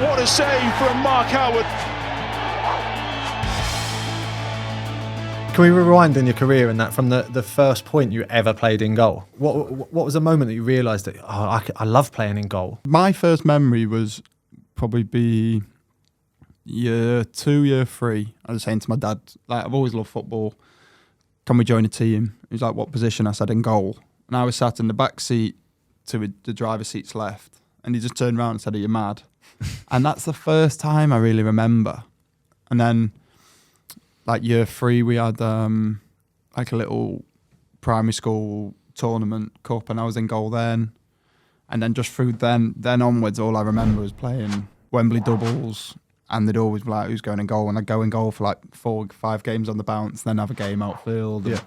What a save from Mark Howard. Can we rewind in your career in that from the first point you ever played in goal? What was the moment that you realised that I love playing in goal? My first memory was probably be year 2, year 3. I was saying to my dad, like, I've always loved football. Can we join a team? He was like, what position? I said, in goal. And I was sat in the back seat to the driver's seat's left. And he just turned around and said, are you mad? And that's the first time I really remember. And then, like year 3, we had like a little primary school tournament cup, and I was in goal then. And then just through then onwards, all I remember was playing Wembley doubles, and they'd always be like, who's going in goal? And I'd go in goal for like 4 or 5 games on the bounce, then have a game outfield. Yeah.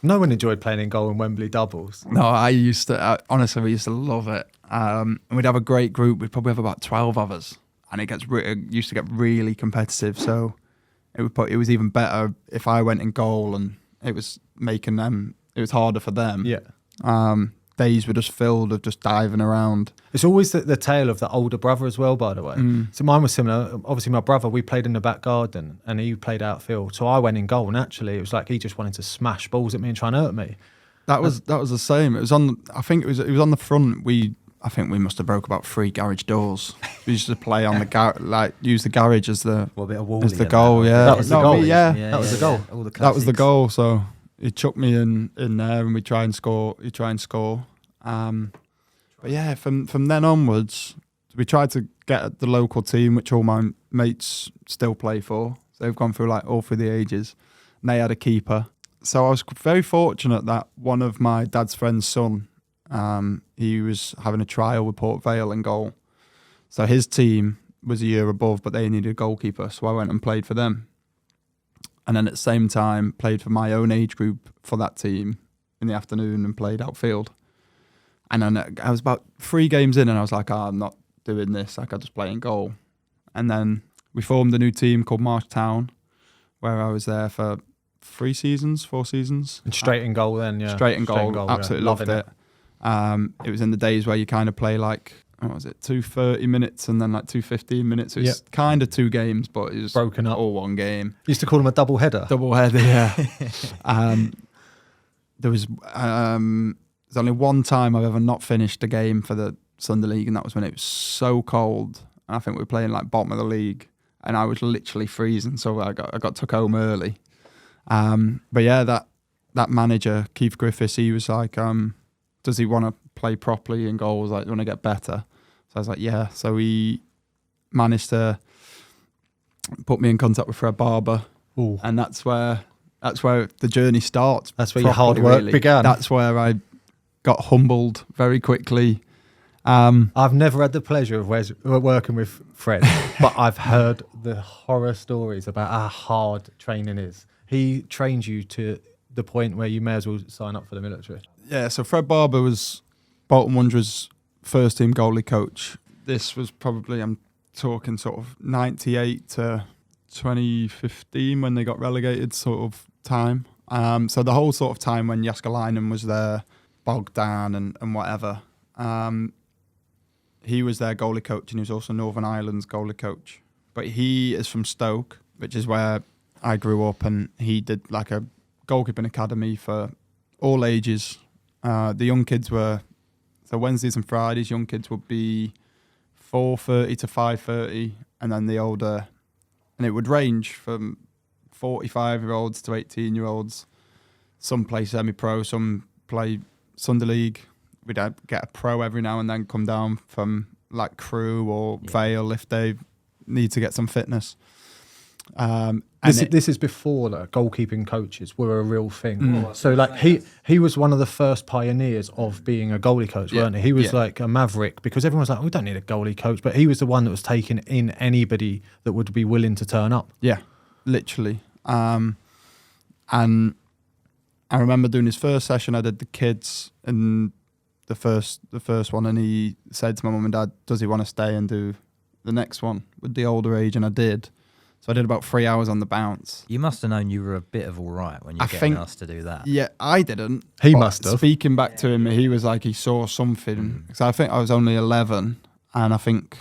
No one enjoyed playing in goal in Wembley doubles. No, I used to, honestly, we used to love it. And we'd have a great group. We'd probably have about 12 of us, and it used to get really competitive. So it was even better if I went in goal, and it was making them, it was harder for them. Yeah. Days were just filled of just diving around. It's always the tale of the older brother as well, by the way. So mine was similar. Obviously, my brother, we played in the back garden and he played outfield. So I went in goal. Naturally, it was like he just wanted to smash balls at me and try and hurt me. That was the same. It was on. I think it was on the front. I think we must have broke about 3 garage doors. We used to play on the use the garage as the a bit of WALL-E as the goal. Yeah, that was the goal. Yeah, that was the goal. All the that was the classics. goal. So he chucked me in there, and we try and score. But yeah, from then onwards, we tried to get the local team, which all my mates still play for. So they've gone through like all through the ages, and they had a keeper. So I was very fortunate that one of my dad's friend's son, he was having a trial with Port Vale in goal. So his team was a year above, but they needed a goalkeeper. So I went and played for them. And then at the same time, played for my own age group for that team in the afternoon and played outfield. And then I was about 3 games in, and I was like, I'm not doing this. Like, I just play in goal. And then we formed a new team called Marsh Town, where I was there for 4 seasons. And straight in goal then, yeah. Straight in goal, absolutely loved it. It was in the days where you kind of play like, what was it, 2 30 minutes and then like 2 15 minutes. It was kind of 2 games, but it was broken up. All one game. Used to call them a double header. Double header, yeah. There's only one time I've ever not finished a game for the Sunday League, and that was when it was so cold. I think we were playing like bottom of the league, and I was literally freezing, so I got took home early. But yeah, that manager, Keith Griffiths, he was like, does he want to play properly in goals? Like, want to get better? So I was like, yeah. So he managed to put me in contact with Fred Barber. Ooh. And that's where the journey starts. That's where your hard work began. That's where I got humbled very quickly. I've never had the pleasure of working with Fred, but I've heard the horror stories about how hard training is. He trained you to the point where you may as well sign up for the military. Yeah, so Fred Barber was Bolton Wanderers' first team goalie coach. This was probably, I'm talking sort of 98 to 2015 when they got relegated sort of time. So the whole sort of time when Jaskalainen was there, Bogdan and whatever, he was their goalie coach, and he was also Northern Ireland's goalie coach. But he is from Stoke, which is where I grew up, and he did like a goalkeeping academy for all ages. The young kids were, so Wednesdays and Fridays, young kids would be 4:30 to 5:30, and then the older, and it would range from 45-year-olds to 18-year-olds. Some play semi-pro, some play Sunday League. We'd get a pro every now and then come down from like Crewe or Vale if they need to get some fitness. This is before the goalkeeping coaches were a real thing. So like he was one of the first pioneers of being a goalie coach, weren't he? He was like a maverick, because everyone was like, we don't need a goalie coach, but he was the one that was taking in anybody that would be willing to turn up. Yeah, literally. And I remember doing his first session. I did the kids and the first one, and he said to my mum and dad, does he want to stay and do the next one with the older age? And I did. So I did about 3 hours on the bounce. You must have known you were a bit of all right when you're getting asked to do that. Yeah, I didn't. He must have. Speaking back to him, he was like, he saw something. Because I think I was only 11, and I think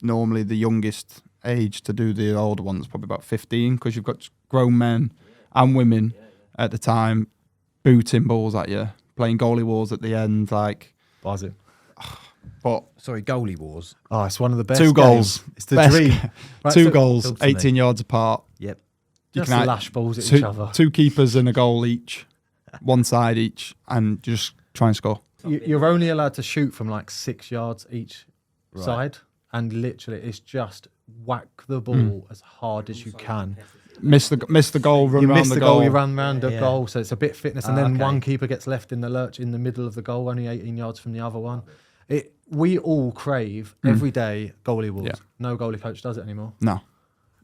normally the youngest age to do the older ones, probably about 15, because you've got grown men and women at the time booting balls at you, playing goalie wars at the end, like. Buzzing. But Sorry, goalie wars. Oh, it's one of the best. 2 goals. Games. It's the Best dream. game. Right, 2 so- goals, talk to me. 18 yards apart. Yep. You Just can lash balls at two, each other. 2 keepers and a goal each, one side each, and just try and score. You're only allowed to shoot from like 6 yards each Right. side, and literally it's just whack the ball as hard as you can. Miss the goal, run You around miss the goal, you run round the Yeah. goal, so it's a bit fitness, and Ah, then okay. one keeper gets left in the lurch in the middle of the goal, only 18 yards from the other one. We all crave every day goalie wars. Yeah. No goalie coach does it anymore. No.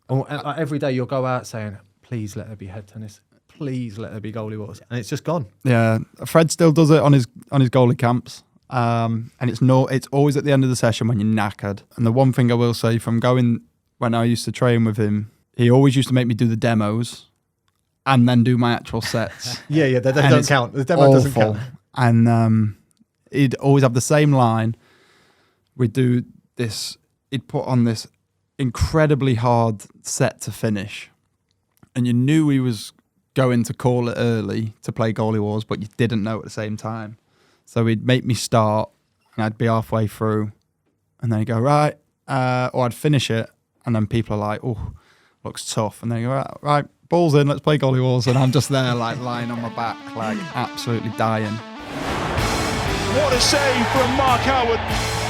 And like, every day you'll go out saying, please let there be head tennis. Please let there be goalie wars. And it's just gone. Yeah, Fred still does it on his goalie camps, and it's always at the end of the session when you're knackered. And the one thing I will say from going when I used to train with him, he always used to make me do the demos and then do my actual sets. Yeah, they And don't it's count. The demo doesn't awful. count. And he'd always have the same line. We'd do this. He'd put on this incredibly hard set to finish, and you knew he was going to call it early to play goalie wars, but you didn't know at the same time. So he'd make me start, and I'd be halfway through, and then he'd go, right, or I'd finish it, and then people are like, oh, looks tough, and then you go, right, balls in, let's play goalie wars, and I'm just there like lying on my back, like absolutely dying. What a save from Mark Howard.